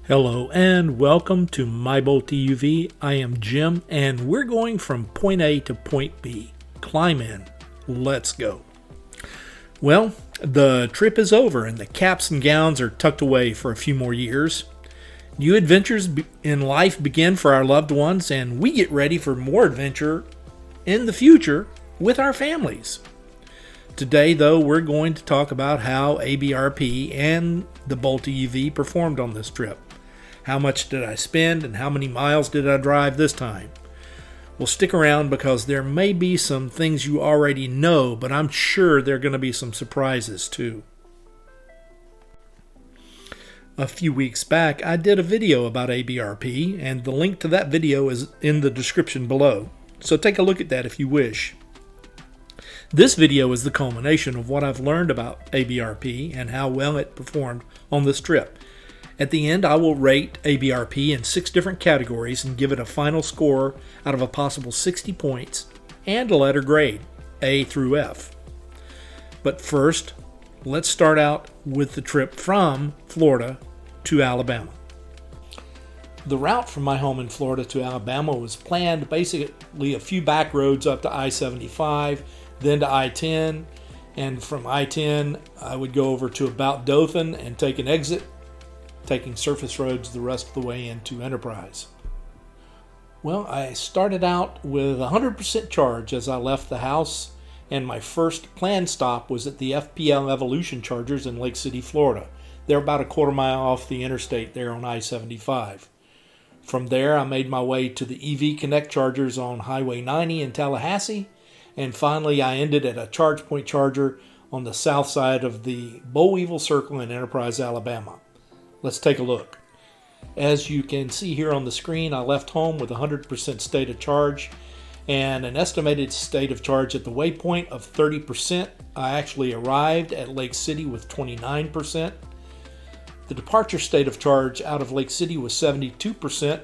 Hello and welcome to My Bolt UV. I am Jim and we're going from point A to point B. Climb in. Let's go. Well, the trip is over and the caps and gowns are tucked away for a few more years. New adventures in life begin for our loved ones and we get ready for more adventure in the future with our families. Today, though, we're going to talk about how ABRP and the Bolt UV performed on this trip. How much did I spend and how many miles did I drive this time? Well, stick around because there may be some things you already know, but I'm sure there are going to be some surprises too. A few weeks back, I did a video about ABRP, and the link to that video is in the description below. So take a look at that if you wish. This video is the culmination of what I've learned about ABRP and how well it performed on this trip. At the end, I will rate ABRP in 6 different categories and give it a final score out of a possible 60 points and a letter grade, A through F. But first, let's start out with the trip from Florida to Alabama. The route from my home in Florida to Alabama was planned basically a few back roads up to I-75, then to I-10, and from I-10 I would go over to about Dothan and take an exit, taking surface roads the rest of the way into Enterprise. Well, I started out with 100% charge as I left the house, and my first planned stop was at the FPL Evolution Chargers in Lake City, Florida. They're about a quarter mile off the interstate there on I-75. From there, I made my way to the EV Connect chargers on Highway 90 in Tallahassee, and finally I ended at a charge point charger on the south side of the Bollweevil Circle in Enterprise, Alabama. Let's take a look. As you can see here on the screen, I left home with 100% state of charge and an estimated state of charge at the waypoint of 30%. I actually arrived at Lake City with 29%. The departure state of charge out of Lake City was 72%,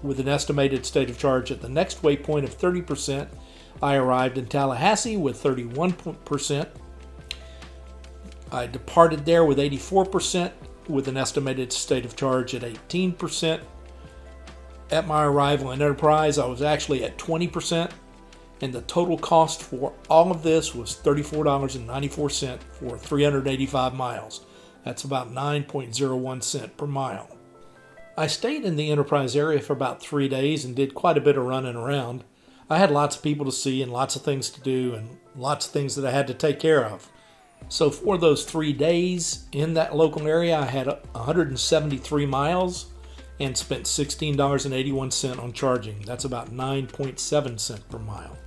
with an estimated state of charge at the next waypoint of 30%. I arrived in Tallahassee with 31%. I departed there with 84%, with an estimated state of charge at 18%. At my arrival in Enterprise, I was actually at 20%, and the total cost for all of this was $34.94 for 385 miles. That's about 9.01 cents per mile. I stayed in the Enterprise area for about 3 days and did quite a bit of running around. I had lots of people to see and lots of things to do and lots of things that I had to take care of. So for those 3 days in that local area, I had 173 miles and spent $16.81 on charging. That's about 9.7 cents per mile.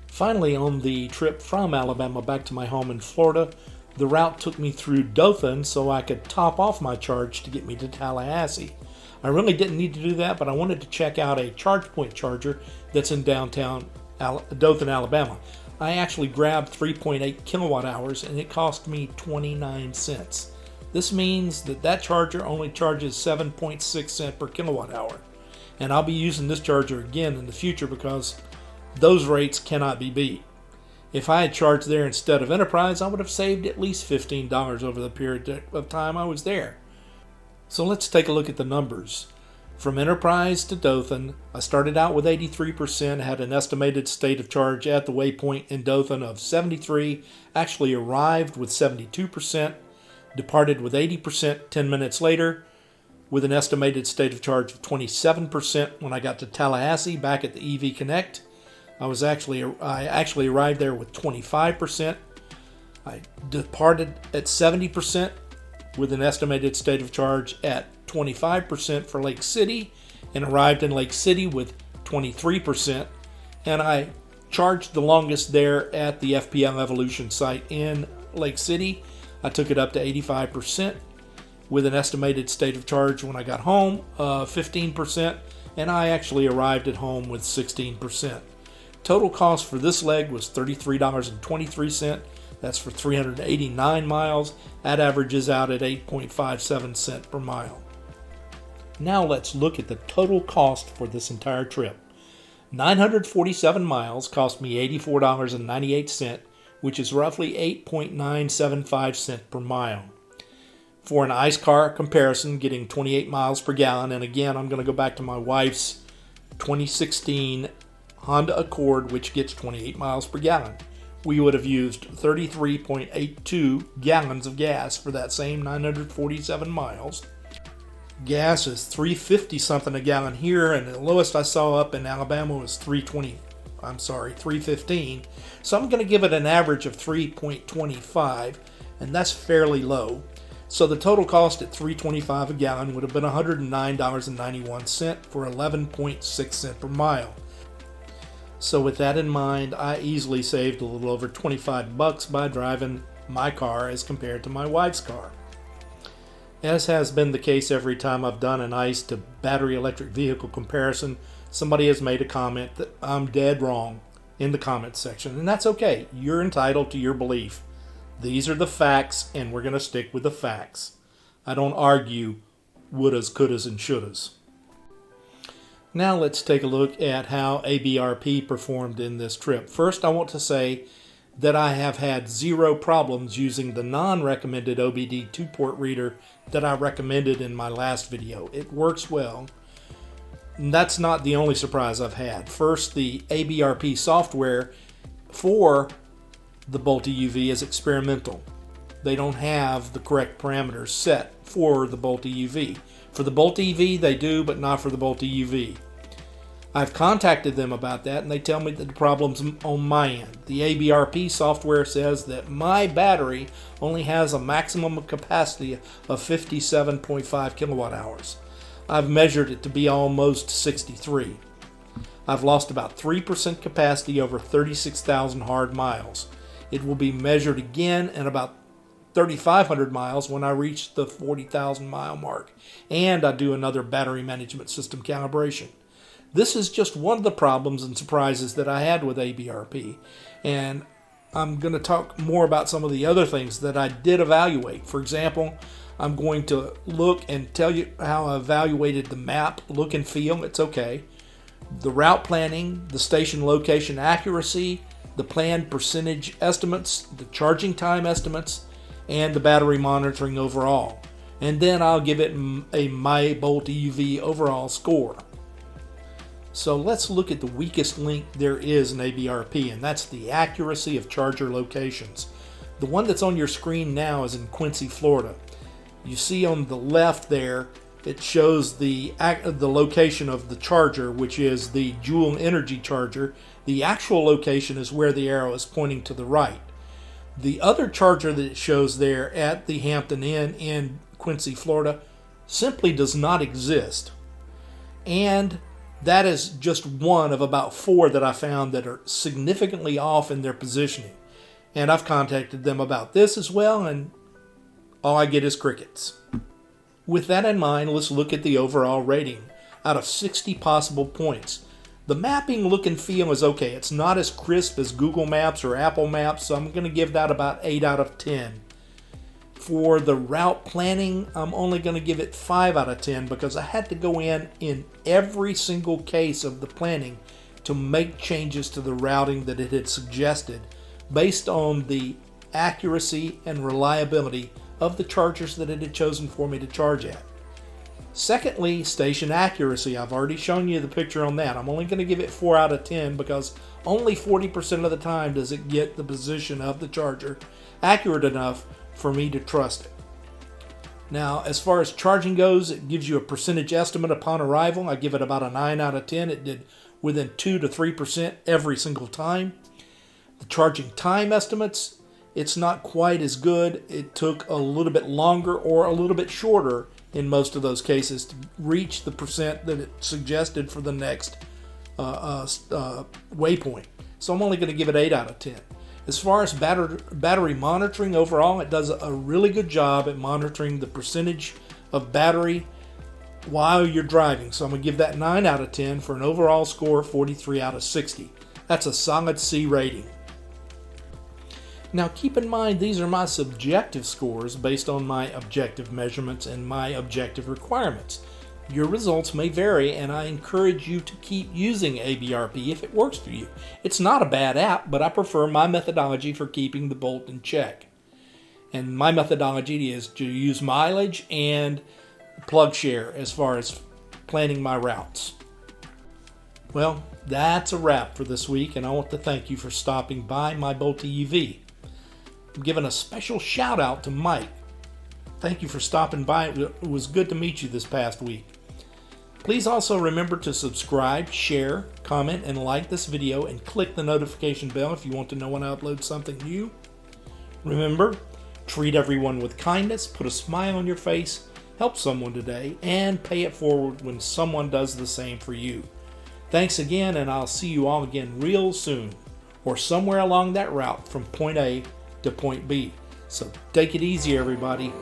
Finally, on the trip from Alabama back to my home in Florida, the route took me through Dothan so I could top off my charge to get me to Tallahassee. I really didn't need to do that, but I wanted to check out a charge point charger that's in downtown Dothan, Alabama. I actually grabbed 3.8 kilowatt hours and it cost me 29 cents. This means that charger only charges 7.6 cents per kilowatt hour. And I'll be using this charger again in the future because those rates cannot be beat. If I had charged there instead of Enterprise, I would have saved at least $15 over the period of time I was there. So let's take a look at the numbers. From Enterprise to Dothan, I started out with 83%, had an estimated state of charge at the waypoint in Dothan of 73, actually arrived with 72%, departed with 80% 10 minutes later, with an estimated state of charge of 27% when I got to Tallahassee back at the EV Connect. I actually arrived there with 25%. I departed at 70% with an estimated state of charge at 25% for Lake City and arrived in Lake City with 23%. And I charged the longest there at the FPL Evolution site in Lake City. I took it up to 85% with an estimated state of charge when I got home of 15%, and I actually arrived at home with 16%. Total cost for this leg was $33.23. That's for 389 miles. That averages out at 8.57 cents per mile. Now let's look at the total cost for this entire trip. 947 miles cost me $84.98, which is roughly 8.975 cents per mile. For an ICE car comparison, getting 28 miles per gallon, and again, I'm going to go back to my wife's 2016 Honda Accord, which gets 28 miles per gallon. We would have used 33.82 gallons of gas for that same 947 miles. Gas is $3.50 something a gallon here, and the lowest I saw up in Alabama was $3.15. So I'm going to give it an average of 3.25, and that's fairly low. So the total cost at $3.25 a gallon would have been $109.91 for 11.6 cents per mile. So with that in mind, I easily saved a little over $25 by driving my car as compared to my wife's car. As has been the case every time I've done an ICE to battery electric vehicle comparison, somebody has made a comment that I'm dead wrong in the comment section, and that's okay. You're entitled to your belief. These are the facts, and we're going to stick with the facts. I don't argue wouldas, couldas, and shouldas. Now let's take a look at how ABRP performed in this trip. First, I want to say that I have had zero problems using the non-recommended OBD 2-port reader that I recommended in my last video. It works well. And that's not the only surprise I've had. First, the ABRP software for the Multi-UV is experimental. They don't have the correct parameters set for the Multi-UV. For the Multi-UV they do, but not for the Multi-UV. I've contacted them about that, and they tell me that the problem's on my end. The ABRP software says that my battery only has a maximum capacity of 57.5 kilowatt hours. I've measured it to be almost 63. I've lost about 3% capacity over 36,000 hard miles. It will be measured again in about 3,500 miles when I reach the 40,000 mile mark, and I do another battery management system calibration. This is just one of the problems and surprises that I had with ABRP, and I'm going to talk more about some of the other things that I did evaluate. For example, I'm going to look and tell you how I evaluated the map look and feel. It's okay. The route planning, the station location accuracy, the planned percentage estimates, the charging time estimates, and the battery monitoring overall. And then I'll give it a My Multi-UV overall score. So let's look at the weakest link there is in ABRP, and that's the accuracy of charger locations. The one that's on your screen now is in Quincy, Florida. You see on the left there, it shows the location of the charger, which is the Joule Energy charger. The actual location is where the arrow is pointing to the right. The other charger that it shows there at the Hampton Inn in Quincy, Florida, simply does not exist. And that is just one of about 4 that I found that are significantly off in their positioning. And I've contacted them about this as well, and all I get is crickets. With that in mind, let's look at the overall rating. Out of 60 possible points, the mapping look and feel is okay. It's not as crisp as Google Maps or Apple Maps, so I'm going to give that about 8 out of 10. For the route planning, I'm only going to give it 5 out of 10 because I had to go in every single case of the planning to make changes to the routing that it had suggested based on the accuracy and reliability of the chargers that it had chosen for me to charge at. Secondly, station accuracy. I've already shown you the picture on that. I'm only going to give it 4 out of 10 because only 40% of the time does it get the position of the charger accurate enough for me to trust it. Now, as far as charging goes, it gives you a percentage estimate upon arrival. I give it about a 9 out of 10. It did within 2 to 3% every single time. The charging time estimates, it's not quite as good. It took a little bit longer or a little bit shorter in most of those cases to reach the percent that it suggested for the next waypoint. So I'm only going to give it 8 out of 10. As far as battery monitoring overall, it does a really good job at monitoring the percentage of battery while you're driving. So I'm going to give that 9 out of 10 for an overall score of 43 out of 60. That's a solid C rating. Now keep in mind, these are my subjective scores based on my objective measurements and my objective requirements. Your results may vary, and I encourage you to keep using ABRP if it works for you. It's not a bad app, but I prefer my methodology for keeping the bolt in check. And my methodology is to use mileage and plug share as far as planning my routes. Well, that's a wrap for this week, and I want to thank you for stopping by my Bolte UV. I'm giving a special shout out to Mike. Thank you for stopping by. It was good to meet you this past week. Please also remember to subscribe, share, comment, and like this video, and click the notification bell if you want to know when I upload something new. Remember, treat everyone with kindness, put a smile on your face, help someone today, and pay it forward when someone does the same for you. Thanks again, and I'll see you all again real soon, or somewhere along that route from point A to point B. So take it easy, everybody.